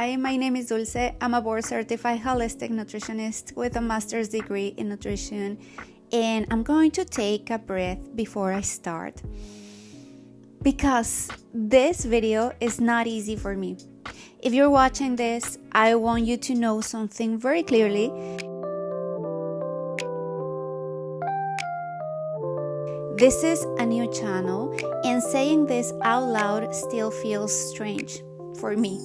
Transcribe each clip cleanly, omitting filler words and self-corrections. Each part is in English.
Hi, my name is Dulce. I'm a board-certified holistic nutritionist with a master's degree in nutrition, and I'm going to take a breath before I start because this video is not easy for me. If you're watching this, I want you to know something very clearly. This is a new channel, and saying this out loud still feels strange for me.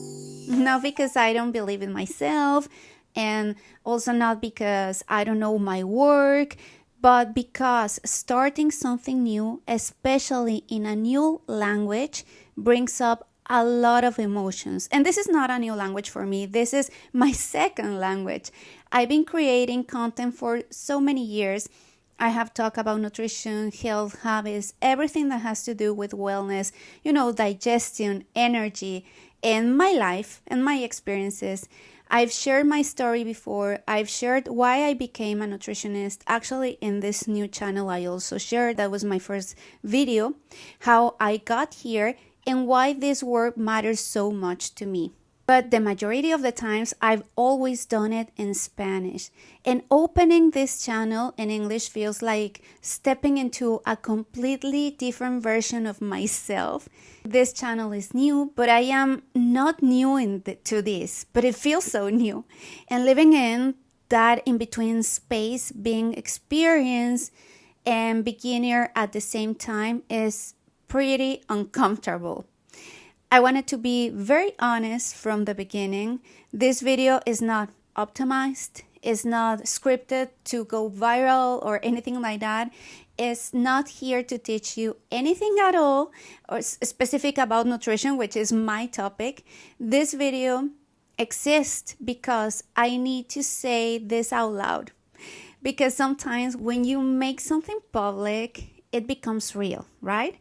Not because I don't believe in myself, and also not because I don't know my work, but because starting something new, especially in a new language, brings up a lot of emotions. And this is not a new language for me. This is my second language. I've been creating content for so many years. I have talked about nutrition, health, habits, everything that has to do with wellness, digestion, energy, and my life and my experiences. I've shared my story before. I've shared why I became a nutritionist. Actually, in this new channel, I also shared, that was my first video, how I got here and why this work matters so much to me. But the majority of the times, I've always done it in Spanish. And opening this channel in English feels like stepping into a completely different version of myself. This channel is new, but I am not new to this, but it feels so new. And living in that in-between space, being experienced and beginner at the same time is pretty uncomfortable. I wanted to be very honest from the beginning. This video is not optimized, it's not scripted to go viral or anything like that. It's not here to teach you anything at all or specific about nutrition, which is my topic. This video exists because I need to say this out loud. Because sometimes when you make something public, it becomes real, right?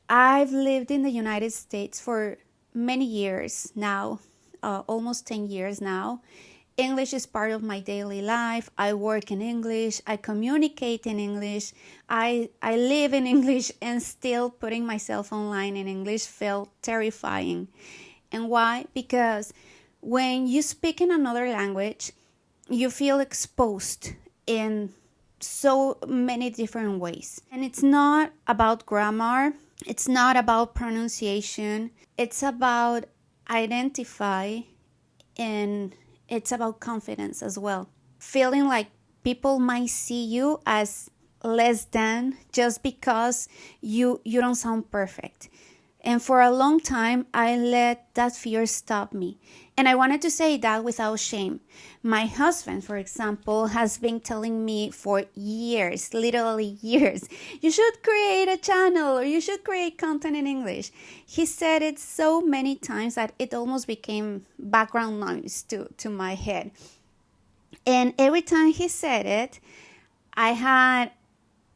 I've lived in the United States for many years now, almost 10 years now. English is part of my daily life. I work in English. I communicate in English. I live in English, and still putting myself online in English felt terrifying. And why? Because when you speak in another language, you feel exposed in so many different ways. And it's not about grammar. It's not about pronunciation. It's about identify, and it's about confidence as well. Feeling like people might see you as less than just because you don't sound perfect. And for a long time, I let that fear stop me. And I wanted to say that without shame. My husband, for example, has been telling me for years, literally years, you should create a channel or you should create content in English. He said it so many times that it almost became background noise to my head. And every time he said it, I had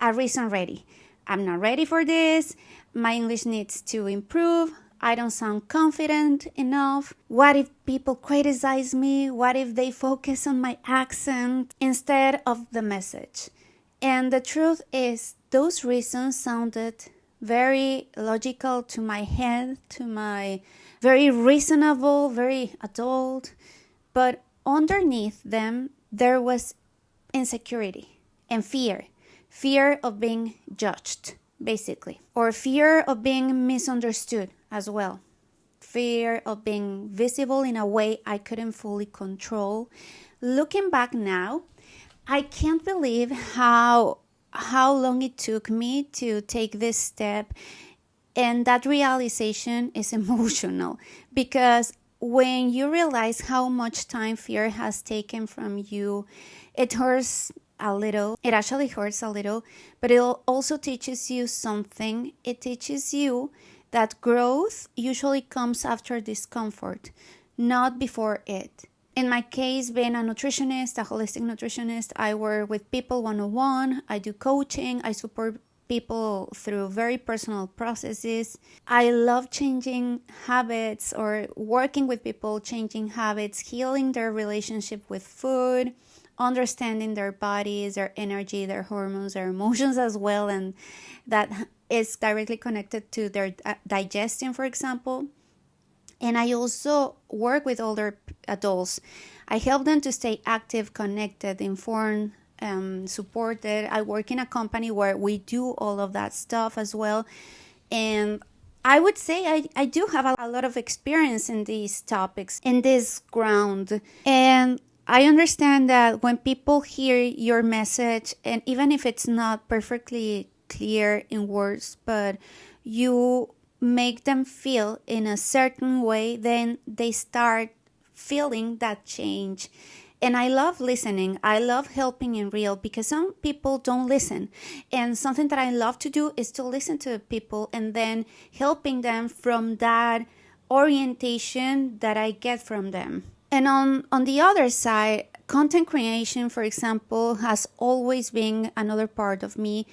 a reason ready. I'm not ready for this. My English needs to improve. I don't sound confident enough. What if people criticize me? What if they focus on my accent instead of the message? And the truth is, those reasons sounded very logical to my head, to my very reasonable, very adult. But underneath them, there was insecurity and fear. Fear of being judged, basically, or fear of being misunderstood as well. Fear of being visible in a way I couldn't fully control. Looking back now, I can't believe how long it took me to take this step, and that realization is emotional because when you realize how much time fear has taken from you, it hurts a little. It actually hurts a little, but it also teaches you something. It teaches you that growth usually comes after discomfort, not before it. In my case, being a nutritionist, a holistic nutritionist, I work with people one-on-one. I do coaching. I support people through very personal processes. I love changing habits or working with people, changing habits, healing their relationship with food, understanding their bodies, their energy, their hormones, their emotions as well. And that is directly connected to their digestion, for example. And I also work with older adults. I help them to stay active, connected, informed, supported. I work in a company where we do all of that stuff as well. And I would say I do have a lot of experience in these topics, in this ground. And I understand that when people hear your message, and even if it's not perfectly clear in words, but you make them feel in a certain way, then they start feeling that change. And I love listening. I love helping in real, because some people don't listen. And something that I love to do is to listen to people and then helping them from that orientation that I get from them. And on the other side, content creation, for example, has always been another part of me.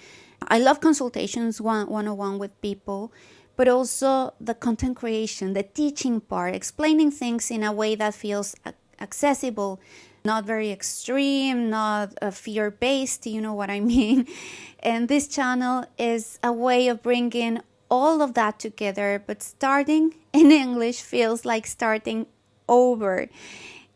I love consultations one-on-one with people, but also the content creation, the teaching part, explaining things in a way that feels accessible, not very extreme, not fear-based, you know what I mean? And this channel is a way of bringing all of that together, but starting in English feels like starting over.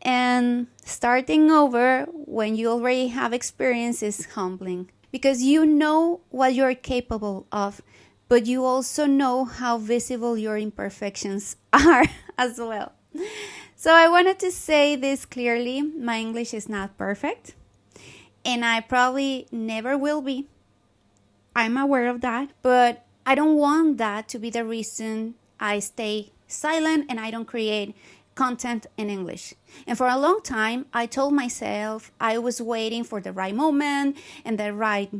And starting over when you already have experience is humbling, because you know what you're capable of, but you also know how visible your imperfections are as well. So I wanted to say this clearly. My English is not perfect, and I probably never will be. I'm aware of that, but I don't want that to be the reason I stay silent and I don't create content in English. And for a long time, I told myself I was waiting for the right moment and the right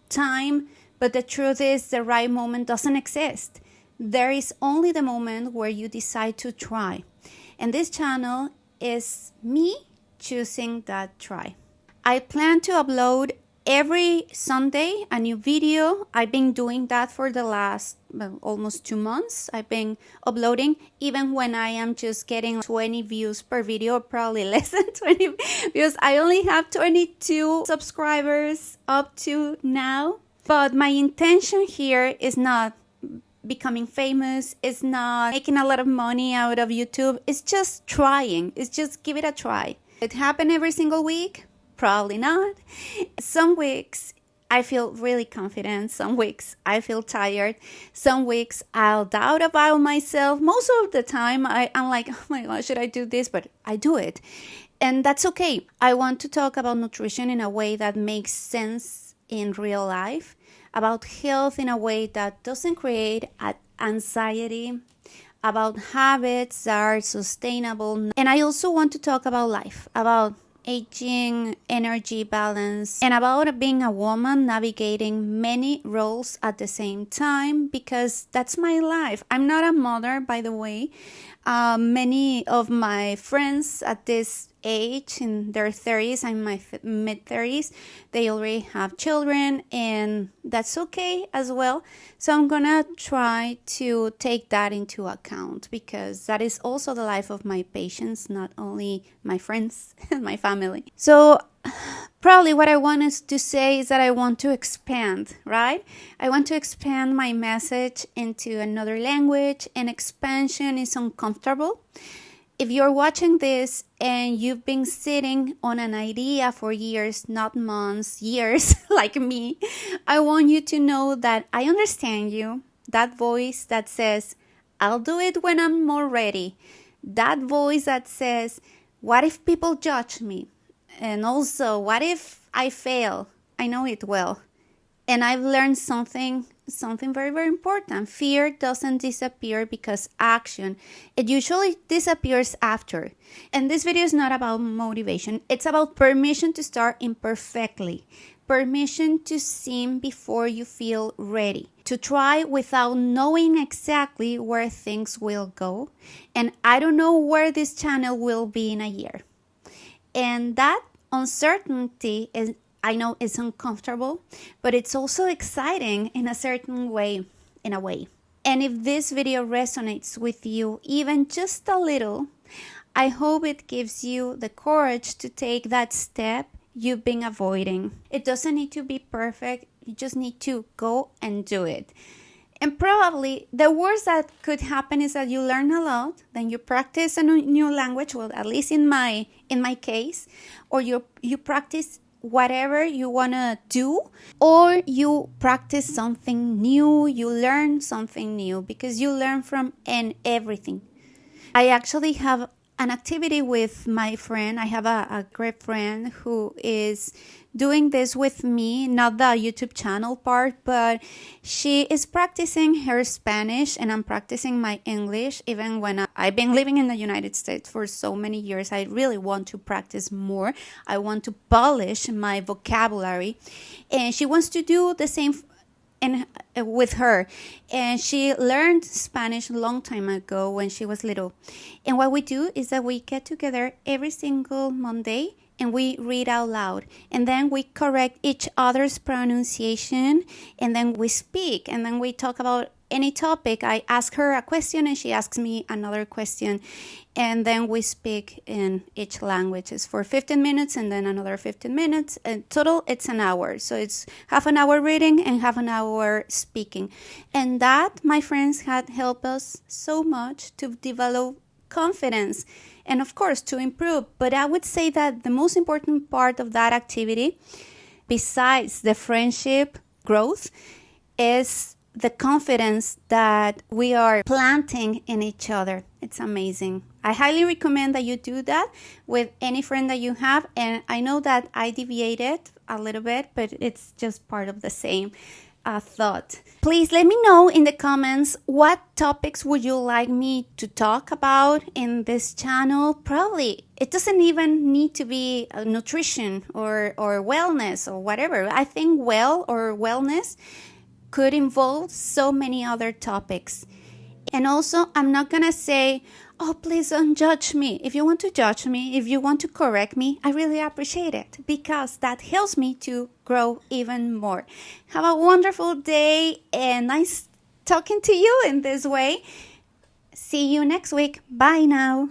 time, but the truth is the right moment doesn't exist. There is only the moment where you decide to try. And this channel is me choosing that try. I plan to upload every Sunday a new video. I've been doing that for the last almost 2 months. I've been uploading even when I am just getting 20 views per video, probably less than 20 views. I only have 22 subscribers up to now. But my intention here is not becoming famous. It's not making a lot of money out of YouTube. It's just trying. It's just give it a try. It happen every single week? Probably not. Some weeks I feel really confident. Some weeks I feel tired. Some weeks I'll doubt about myself. Most of the time I'm like, oh my God, should I do this? But I do it. And that's okay. I want to talk about nutrition in a way that makes sense in real life, about health in a way that doesn't create anxiety, about habits that are sustainable. And I also want to talk about life, about aging, energy balance, and about being a woman navigating many roles at the same time, because that's my life. I'm not a mother, by the way. Many of my friends at this age, in their 30s, I'm in my mid-30s, they already have children, and that's okay as well. So I'm gonna try to take that into account, because that is also the life of my patients, not only my friends and my family. So probably what I wanted to say is that I want to expand, right? I want to expand my message into another language, and expansion is uncomfortable. If you're watching this and you've been sitting on an idea for years, not months, years, like me, I want you to know that I understand you. That voice that says, I'll do it when I'm more ready. That voice that says, what if people judge me? And also, what if I fail? I know it well. And I've learned something very, very important. Fear doesn't disappear because action. It usually disappears after. And this video is not about motivation. It's about permission to start imperfectly. Permission to seem before you feel ready. To try without knowing exactly where things will go. And I don't know where this channel will be in a year. And that uncertainty is, I know it's uncomfortable, but it's also exciting in a certain way, And if this video resonates with you even just a little, I hope it gives you the courage to take that step you've been avoiding. It doesn't need to be perfect. You just need to go and do it. And probably the worst that could happen is that you learn a lot, then you practice a new language, well, at least in my case, or you practice whatever you want to do, or you practice something new, you learn something new, because you learn from everything. I actually have an activity with my friend. I have a great friend who is doing this with me, not the YouTube channel part, but she is practicing her Spanish and I'm practicing my English. Even when I've been living in the United States for so many years, I really want to practice more. I want to polish my vocabulary, and she wants to do the same with her, and she learned Spanish a long time ago when she was little. And what we do is that we get together every single Monday and we read out loud, and then we correct each other's pronunciation, and then we speak, and then we talk about any topic. I ask her a question and she asks me another question, and then we speak in each language. It's for 15 minutes and then another 15 minutes. In total, it's an hour. So it's half an hour reading and half an hour speaking. And that, my friends, had helped us so much to develop confidence and, of course, to improve. But I would say that the most important part of that activity, besides the friendship growth, is the confidence that we are planting in each other. It's amazing. I highly recommend that you do that with any friend that you have. And I know that I deviated a little bit, but it's just part of the same thought. Please let me know in the comments what topics would you like me to talk about in this channel. Probably it doesn't even need to be nutrition or wellness or whatever. I think wellness could involve so many other topics. And also, I'm not gonna say, oh, please don't judge me. If you want to judge me, if you want to correct me, I really appreciate it, because that helps me to grow even more. Have a wonderful day, and nice talking to you in this way. See you next week. Bye now.